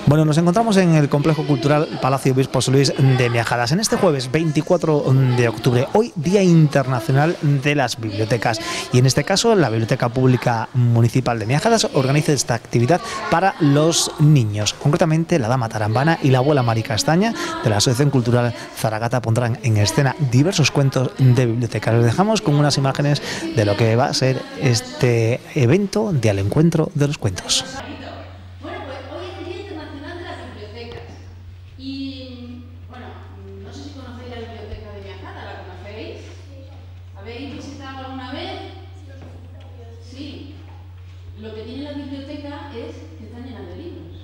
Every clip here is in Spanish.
Bueno, nos encontramos en el Complejo Cultural Palacio Obispo Luis de Miajadas en este jueves 24 de octubre, hoy Día Internacional de las Bibliotecas, y en este caso la Biblioteca Pública Municipal de Miajadas organiza esta actividad para los niños. Concretamente, la Dama Tarambana y la Abuela Mari Castaña de la Asociación Cultural Zaragata pondrán en escena diversos cuentos de biblioteca. Les dejamos con unas imágenes de lo que va a ser este evento de Al Encuentro de los Cuentos. Y bueno, no sé si conocéis la biblioteca de Miajadas, ¿la conocéis? ¿Habéis visitado alguna vez? Sí. Lo que tiene la biblioteca es que está llena de libros.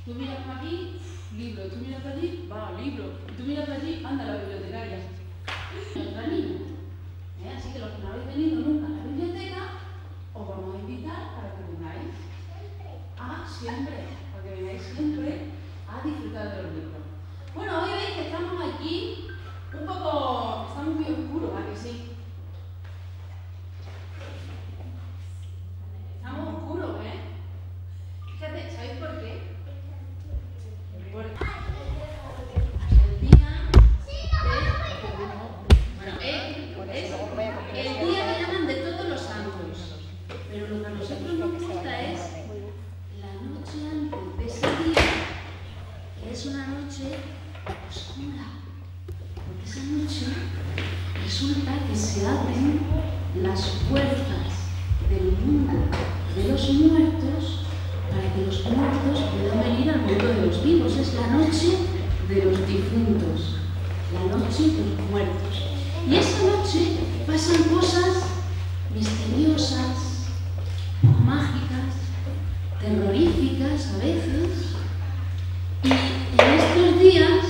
Tú miras para aquí, libro. Tú miras para allí, va, libro. Y tú miras para allí, anda la bibliotecaria. Otra niña. Así que los que no habéis venido nunca a la biblioteca, os vamos a invitar para que vengáis. Siempre, para que vengáis siempre a disfrutar de los libros. Bueno, hoy veis que estamos aquí un poco, estamos muy oscuros, ¿a que sí? Estamos oscuros, ¿eh? Fíjate, ¿sabéis por qué? Porque el día es el día que llaman de todos los santos, pero lo que a nosotros nos gusta es la noche antes de ese día. Es una noche oscura, porque esa noche resulta que se abren las puertas del mundo de los muertos para que los muertos puedan venir al mundo de los vivos. Es la noche de los difuntos, la noche de los muertos. Y esa noche pasan cosas misteriosas, mágicas, terroríficas a veces. Y en estos días,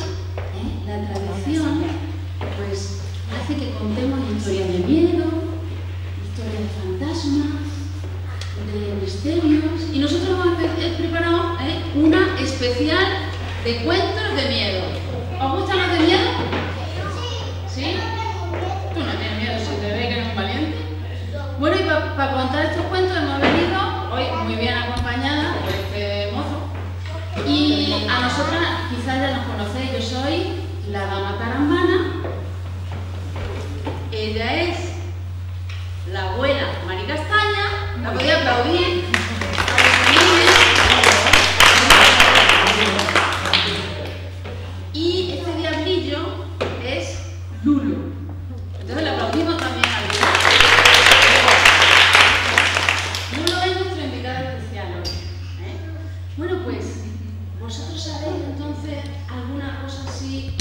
la tradición pues hace que contemos historias de miedo, historias de fantasmas, de misterios, y nosotros hemos preparado una especial de cuentos de miedo. ¿Os gustan los de miedo? ¿Sí? Tú no tienes miedo, si te ve que eres un valiente. Bueno, y para contar estos cuentos hemos venido hoy muy bien acompañada por este mozo. Y a nosotras quizás ya nos conocéis, yo soy la Dama Tarambana, ella es la Abuela Mari Castaña, la podía aplaudir a los niños. Y este diablillo es Lulo, entonces le aplaudimos también a Lulo. Lulo es nuestro invitado especial hoy. Bueno, pues ¿vosotros sabéis entonces alguna cosa así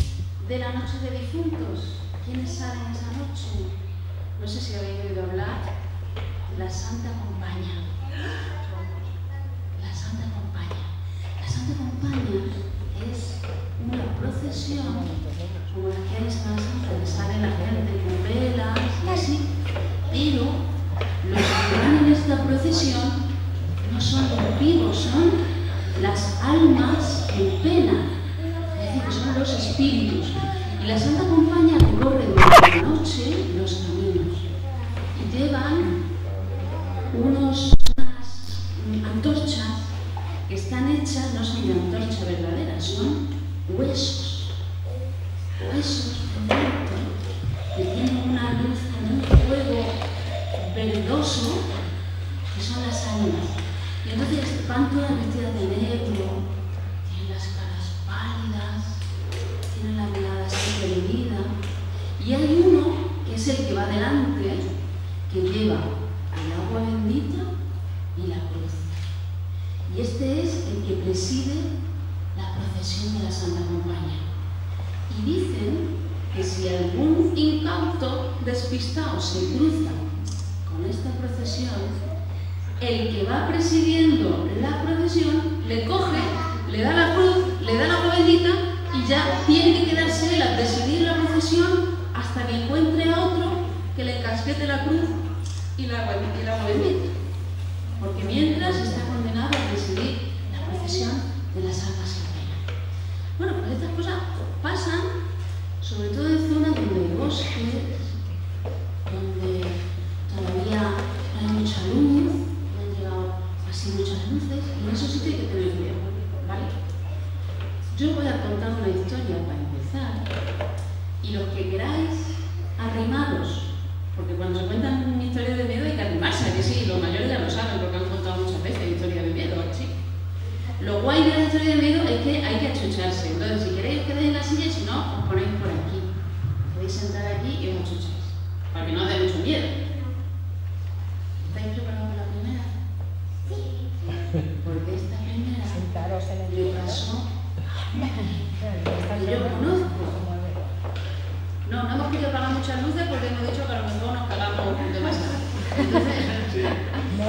de la noche de difuntos? ¿Quiénes salen esa noche? No sé si habéis oído hablar de la Santa Compaña. La Santa Compaña. La Santa Compaña es una procesión como la que hay en Semana Santa, que sale la gente con velas y así, pero los que van en esta procesión no son los vivos, son las almas en pena, es decir, que son los espíritus. Y la Santa Compañía recorre durante la noche los caminos y llevan unas antorchas que están hechas, no son de antorcha verdadera, son huesos de muerto que tienen una luz como un fuego verdoso, que son las almas. Y entonces van todas vestidas de negro, tienen las caras pálidas, tienen la mirada así perdida. Y hay uno que es el que va delante, que lleva el agua bendita y la cruz. Y este es el que preside la procesión de la Santa Compañía. Y dicen que si algún incauto despistado se cruza con esta procesión, el que va presidiendo la procesión le coge, le da la cruz, le da la agua bendita y ya tiene que quedarse él a presidir la procesión hasta que encuentre a otro que le encasquete la cruz y la agua bendita. Porque mientras está condenado a presidir la procesión de las almas en pena. Bueno, pues estas cosas pasan sobre todo en zonas donde hay bosques, donde todavía hay mucha luz, así muchas luces, y en esos sitios hay que tener cuidado, ¿vale?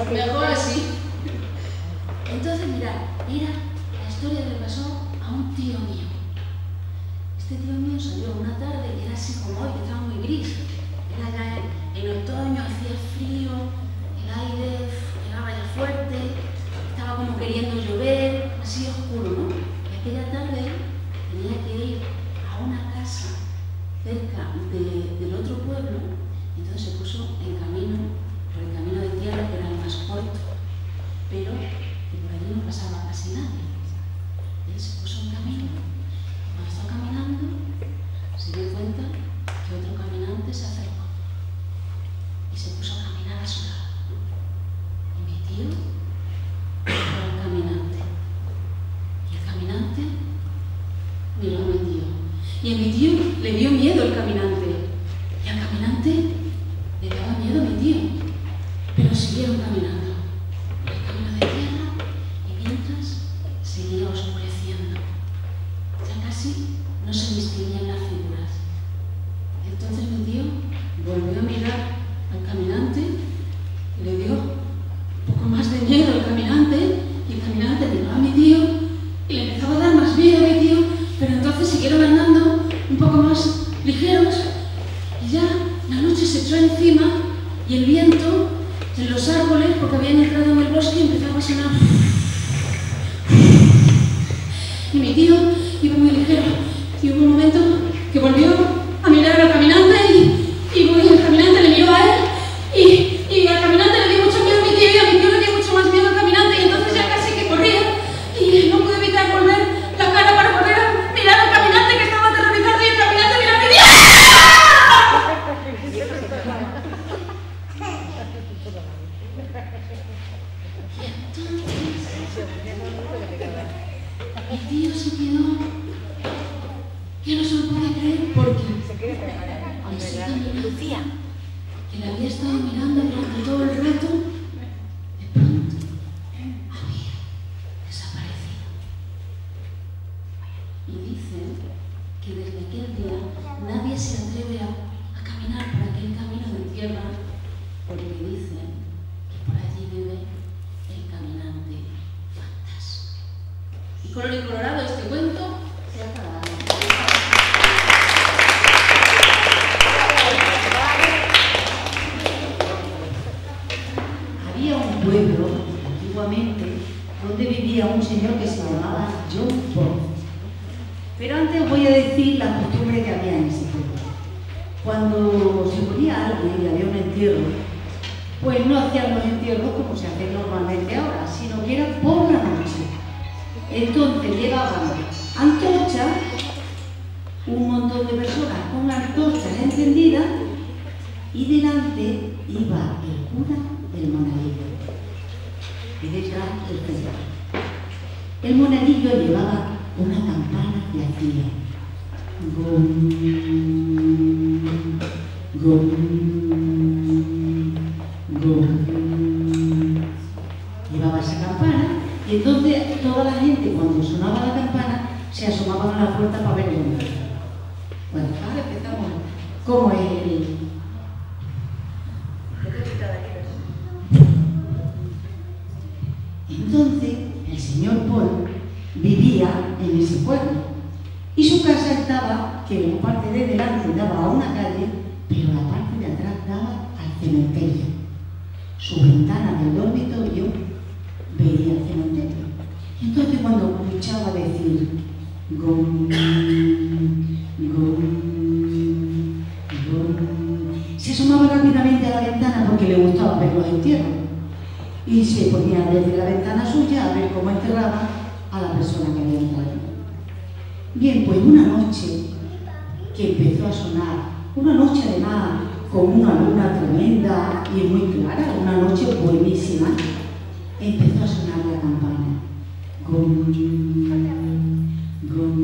Mejor así. Entonces, mirad, era la historia que le pasó a un tío mío. Este tío mío salió una tarde y era así como hoy, que estaba muy gris. Era ya en otoño, hacía frío, el aire era ya fuerte, estaba como queriendo llover, así oscuro, ¿no? Y aquella tarde tenía que ir a una casa cerca del otro pueblo, y entonces se puso en camino, por el camino de tierra, que era el más corto, pero que por allí no pasaba casi nadie. Él se puso en camino. Cuando estaba caminando, se dio cuenta que otro caminante se acercó y se puso a caminar a su lado. Y mi tío miró al caminante. Y el caminante miró a mi tío. Y a mi tío le dio miedo el caminante. Y al caminante le daba miedo a mi tío. Pero siguieron caminando. El camino de tierra, y mientras seguía oscureciendo. Ya casi no se distinguían las figuras. Entonces mi tío volvió a mirar al caminante y le dio un poco más de miedo al caminante, y el caminante miró a mi tío y le empezaba a dar más miedo a mi tío, pero entonces siguieron andando un poco más ligeros y ya la noche se echó encima y el viento en los árboles, porque habían entrado en el bosque, empezaba a sonar. Y mi tío iba muy ligero y hubo un momento que volvió a mirar al caminante y el caminante le miró a él y al caminante le dio mucho miedo a mi tío y a mi tío le dio mucho más miedo al caminante, y entonces ya casi que corría y no pude evitar volver la cara para poder mirar al caminante, que estaba aterrorizado, y el caminante miró a mi tío. Mi tío se quedó, que no se lo podía creer, porque ese caminante que le había estado mirando durante todo el rato, de pronto había desaparecido. Y dicen que desde aquel día nadie se atreve a caminar por aquel camino de tierra, porque dicen que por allí vive el caminante fantasma. Y color y colorado, este cuento se ha acabado. Había un pueblo, antiguamente, donde vivía un señor que se llamaba John Paul. Pero antes voy a decir la costumbre que había en ese pueblo. Cuando se moría alguien y había un entierro, pues no hacían los entierros como se hacen normalmente ahora, sino que era por la noche. Entonces llevaban antorchas, un montón de personas con antorchas encendidas, y delante iba el cura del monaguillo y detrás el cura. El monaguillo llevaba una campana que hacía gom, gom, gom. Llevaba esa campana, y entonces toda la gente, cuando sonaba la campana, se asomaban a la puerta para ver el hombre. Bueno, ahora empezamos. ¿Cómo es el...? Entonces, el señor Paul vivía en ese pueblo y su casa estaba, que la parte de delante daba a una calle, pero la parte de atrás daba al cementerio. Su ventana del dormitorio veía el cementerio. Entonces, cuando escuchaba decir gom, gom, gom, se asomaba rápidamente a la ventana porque le gustaba ver los entierros. Y se ponía desde la ventana suya a ver cómo enterraba a la persona que había entrado. Bien, pues una noche que empezó a sonar, una noche además con una luna tremenda y muy clara, una noche buenísima, empezó a sonar la campana. Gom, gom,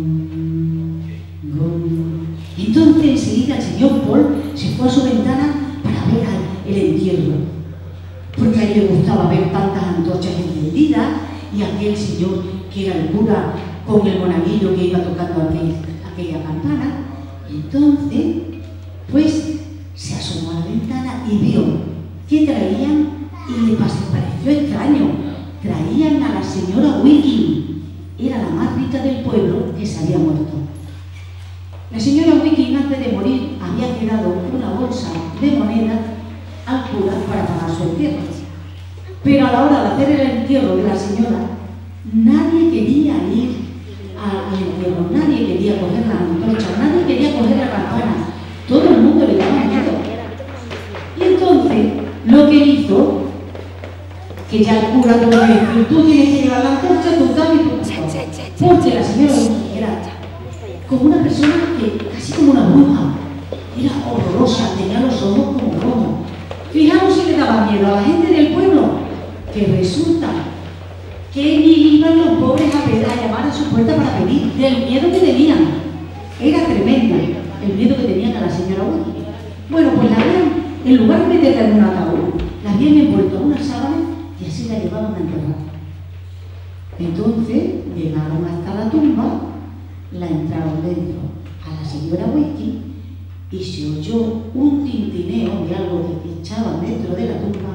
gom. Entonces enseguida el señor Paul se fue a su ventana para ver el entierro, porque a él le gustaba ver tantas antorchas encendidas, y aquel señor que era el cura con el monaguillo que iba tocando aquella campana. Entonces, pues se asomó a la ventana y vio que traían y le pareció extraño. Traían a la señora Wicking. Era la más rica del pueblo que se había muerto. La señora Wicking, antes de morir, había quedado una bolsa de monedas al cura para pagar su entierro. Pero a la hora de hacer el entierro de la señora, nadie quería ir al entierro, nadie quería coger la antorcha, nadie quería coger la campana. Todo el mundo le daba miedo. Y entonces, lo que hizo, que ya el cura tuvo que decir, tú tienes que llevar la antorcha, tú dame tu campana. Porque la señora era como una persona que, casi como una bruja, era horrorosa, tenía los ojos como rojos. Fijaos si le daba miedo a la gente del pueblo, que resulta que iban los pobres a llamar a su puerta para pedir, del miedo que tenían. Era tremendo el miedo que tenían a la señora Wicking. Bueno, pues la habían, en lugar de meterla en un ataúd, la habían envuelto en una sábana y así la llevaban a enterrar. Entonces llegaron hasta la tumba, la entraron dentro a la señora Wicking y se oyó un tintineo de algo que echaban dentro de la tumba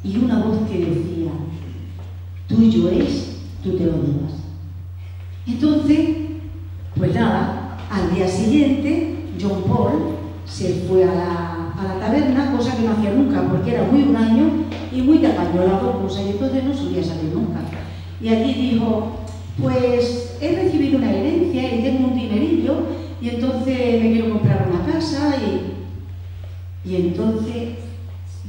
y una voz que decía: tuyo es, tú te lo llevas. Entonces, pues nada, al día siguiente John Paul se fue a la taberna, cosa que no hacía nunca porque era muy huraño y muy tacaño las dos cosas, y entonces no solía salir nunca. Y allí dijo: pues he recibido una herencia y tengo un dinerillo y entonces me quiero comprar una casa. Y entonces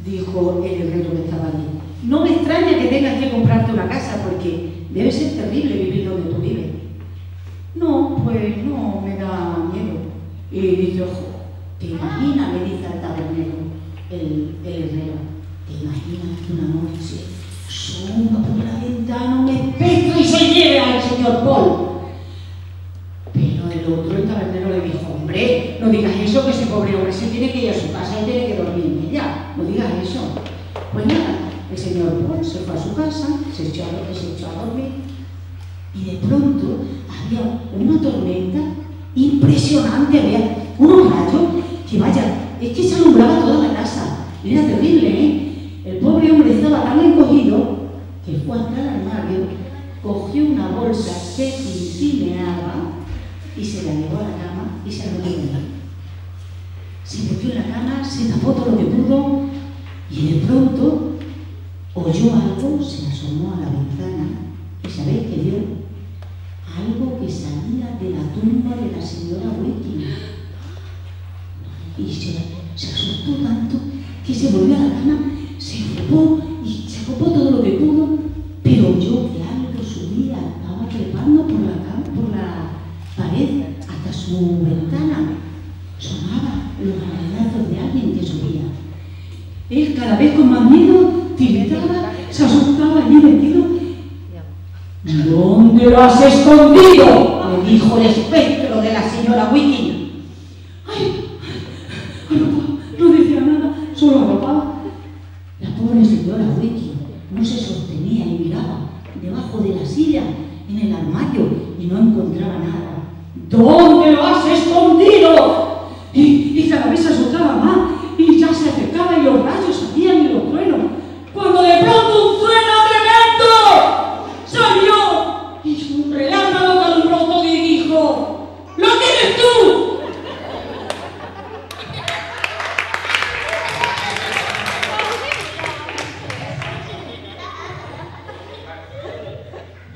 dijo el herrero que estaba allí: no me extraña que tengas que comprarte una casa porque debe ser terrible vivir donde tú vives. No, pues no, me da miedo. Y dice: ojo, ¿te imaginas? Le dice al tabernero el herrero: ¿te imaginas que una noche asoma por la ventana un espectro y se lleve al señor Paul? Pero el otro, el tabernero, le dijo: hombre, no digas eso, que ese pobre hombre se tiene que ir a su casa y tiene que dormir en ella. No digas eso. Pues nada, el señor Paul se fue a su casa, se echó a dormir y de pronto había una tormenta impresionante, había unos rayos que, vaya, es que se alumbraba toda la casa. Era terrible, ¿eh? El pobre hombre estaba tan encogido que fue hasta el armario, cogió una bolsa que tintineaba y se la llevó a la cama y se arrodilló en ella. Se metió en la cama, se tapó todo lo que pudo y de pronto oyó algo, se asomó a la ventana y ¿sabéis qué vio? Algo que salía de la tumba de la señora Wicking. Y se asustó tanto que se volvió a la cama, se ocupó y se ocupó todo lo que pudo, pero oyó que algo subía, estaba trepando por la pared hasta su ventana. Sonaba los arañazos de alguien que subía. Él, cada vez con más miedo, tiritaba, se asustaba allí metido. ¿Dónde lo has escondido?, le dijo el espectro de la señora Wicking. ¡Ay! No decía nada, solo arropaba. La pobre señora Wicking no se sostenía y miraba debajo de la silla, en el armario, y no encontraba nada. ¿Dónde lo has escondido? Y cada vez se asustaba más, y ya se acercaba y los rayos salían y los truenos, cuando de pronto un trueno tremendo salió y un relámpago alumbró todo y dijo: ¡lo tienes tú!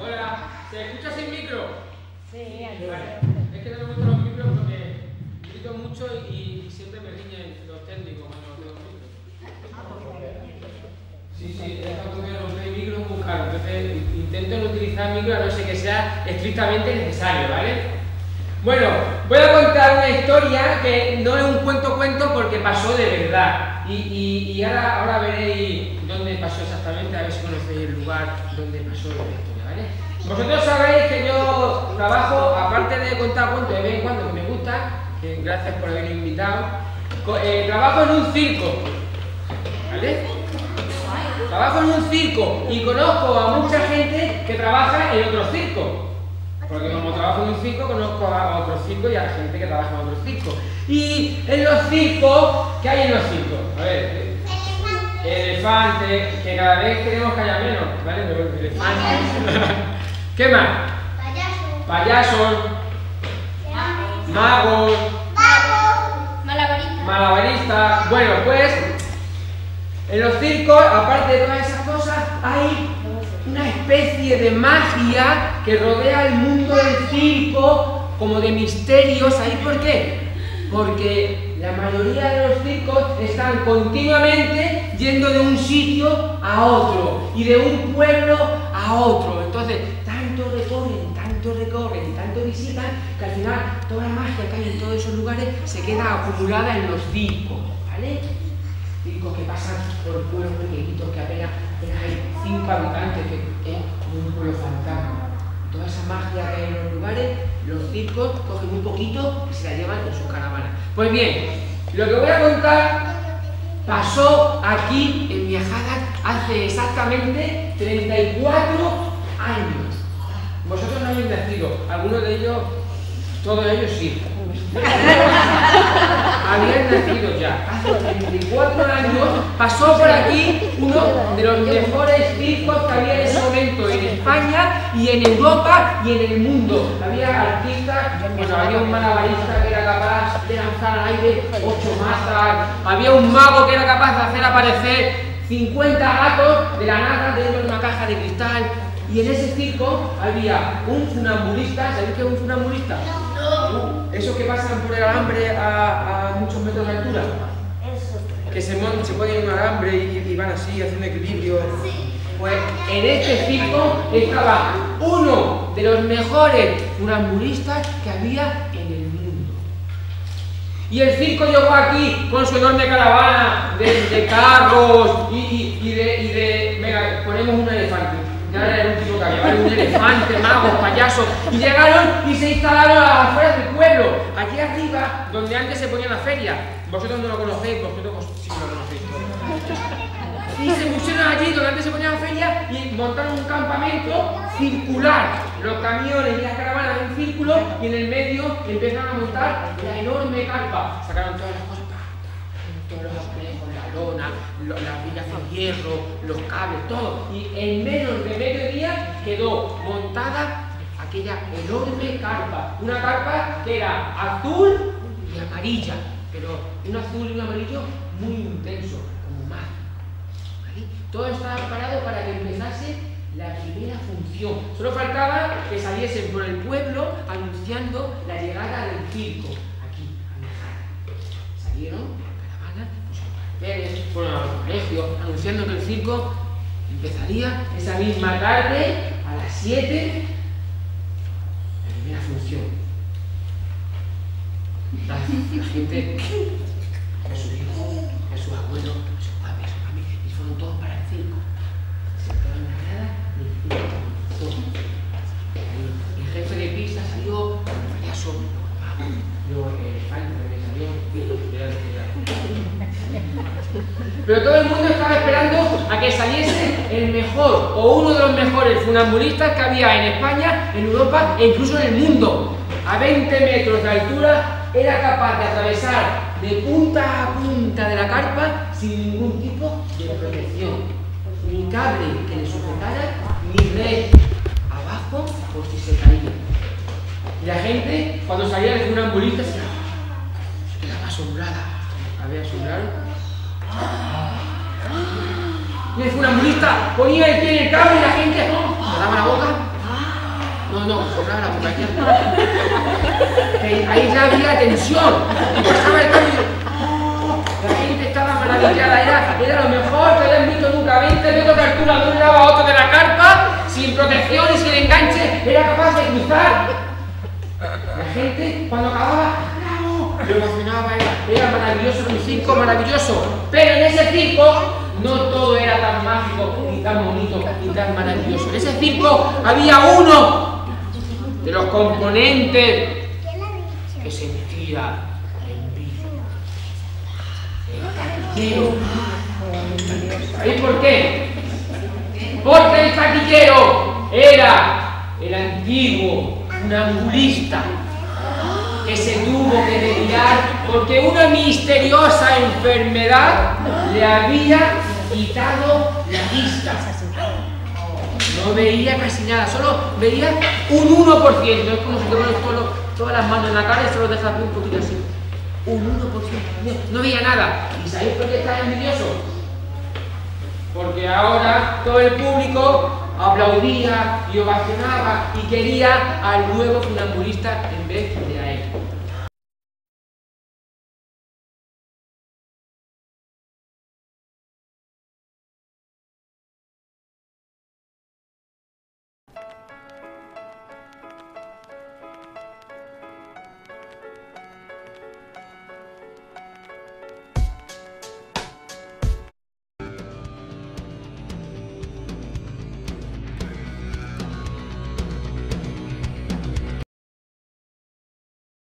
Hola, ¿se escucha sin micro? Sí, vale. Es que no me gustan los micros porque grito mucho y siempre me riñen los técnicos cuando los micros. Sí, es porque los micros es muy caro, entonces intento no utilizar micro a no ser que sea estrictamente necesario, ¿vale? Bueno, voy a contar una historia que no es un cuento porque pasó de verdad. Y ahora veréis dónde pasó exactamente, a ver si conocéis el lugar donde pasó la historia, ¿vale? Vosotros sabéis que yo trabajo, aparte de contar cuentos de vez en cuando, que me gusta, que gracias por haberme invitado, trabajo en un circo, ¿vale? Trabajo en un circo y conozco a mucha gente que trabaja en otros circos. Porque como trabajo en un circo, conozco a otros circos y a la gente que trabaja en otros circos. Y en los circos, ¿qué hay en los circos? A ver, elefantes, que cada vez queremos que haya menos, ¿vale? Pero elefantes. ¿Qué más? Payasos. Magos. Malabaristas. Bueno, pues en los circos, aparte de todas esas cosas, hay una especie de magia que rodea el mundo del circo, como de misterios. ¿Ahí por qué? Porque la mayoría de los circos están continuamente yendo de un sitio a otro y de un pueblo a otro. Entonces, tanto recorren y tanto visitan que al final toda la magia que hay en todos esos lugares se queda acumulada en los circos, ¿vale? Circos que pasan por pueblos pequeñitos que apenas hay 5 habitantes, que es un pueblo fantasma. Toda esa magia que hay en los lugares, los circos cogen un poquito y se la llevan en sus caravanas. Pues bien, lo que voy a contar pasó aquí en Miajadas hace exactamente 34 años. Vosotros no habéis nacido, algunos de ellos, todos ellos sí. Habían nacido ya. Hace 34 años pasó por aquí uno de los mejores circos que había en ese momento en España y en Europa y en el mundo. Había artistas, bueno, había un malabarista que era capaz de lanzar al aire 8 masas, había un mago que era capaz de hacer aparecer 50 gatos de la nada dentro de una caja de cristal. Y en ese circo había un funambulista. ¿Sabéis qué es un funambulista? No. Esos que pasan por el alambre a muchos metros de altura. Que se ponen en un alambre y van así, haciendo equilibrio. Pues en este circo estaba uno de los mejores funambulistas que había en el mundo. Y el circo llegó aquí con su enorme caravana de carros y de... Venga, ponemos un elefante. Ya era el último que había, ¿vale? Un elefante, magos, payasos, y llegaron y se instalaron a las afueras del pueblo, aquí arriba, donde antes se ponía la feria. Vosotros no lo conocéis, vosotros sí que lo conocéis. Y se pusieron allí donde antes se ponía la feria y montaron un campamento circular. Los camiones y las caravanas en círculo y en el medio empezaron a montar la enorme carpa. Sacaron todas las cosas, todos los azulejos, la lona, las vigas de hierro, los cables, todo. Y en menos de mediodía quedó montada aquella enorme carpa. Una carpa que era azul y amarilla, pero un azul y un amarillo muy intenso, como mar. ¿Vale? Todo estaba preparado para que empezase la primera función. Solo faltaba que saliesen por el pueblo anunciando la llegada del circo. Aquí, a Miajadas. Salieron fueron a los colegios anunciando que el circo empezaría esa misma tarde a las 7, la primera función. La gente, a sus hijos, a sus abuelos, a sus padres, a sus familias, y fueron todos para el circo. Se quedaron en la grada y el circo comenzó. El jefe de pista salió, el payaso, luego el elefante me salió, pero todo el mundo estaba esperando a que saliese el mejor o uno de los mejores funambulistas que había en España, en Europa e incluso en el mundo. A 20 metros de altura era capaz de atravesar de punta a punta de la carpa sin ningún tipo de protección. Ni cable que le sujetara, ni red abajo por si se caía. Y la gente, cuando salía el funambulista, se quedaba asombrada. Había asombrado. Y el funambulista ponía el pie en el cable y la gente cerraba la boca. No, cerraba la boca. Ahí ya había tensión. Y pasaba el cable. La gente estaba maravillada. Era lo mejor que habían visto nunca. 20 metros de altura de un lado a otro de la carpa, sin protección y sin enganche. Era capaz de cruzar. La gente, cuando acababa, lo emocionaba, era maravilloso, un circo maravilloso. Pero en ese circo no todo era tan mágico, ni tan bonito, ni tan maravilloso. En ese circo había uno de los componentes que sentía envidia. El taquillero. ¿Sabéis por qué? Porque el taquillero era el antiguo funambulista que se tuvo que retirar porque una misteriosa enfermedad le había quitado la vista. No veía casi nada, solo veía un 1%. Es como si te pones todas las manos en la cara y solo dejas un poquito así. Un 1%. No veía nada. ¿Y sabéis por qué estaba envidioso? Porque ahora todo el público aplaudía y ovacionaba y quería al nuevo funambulista en vez de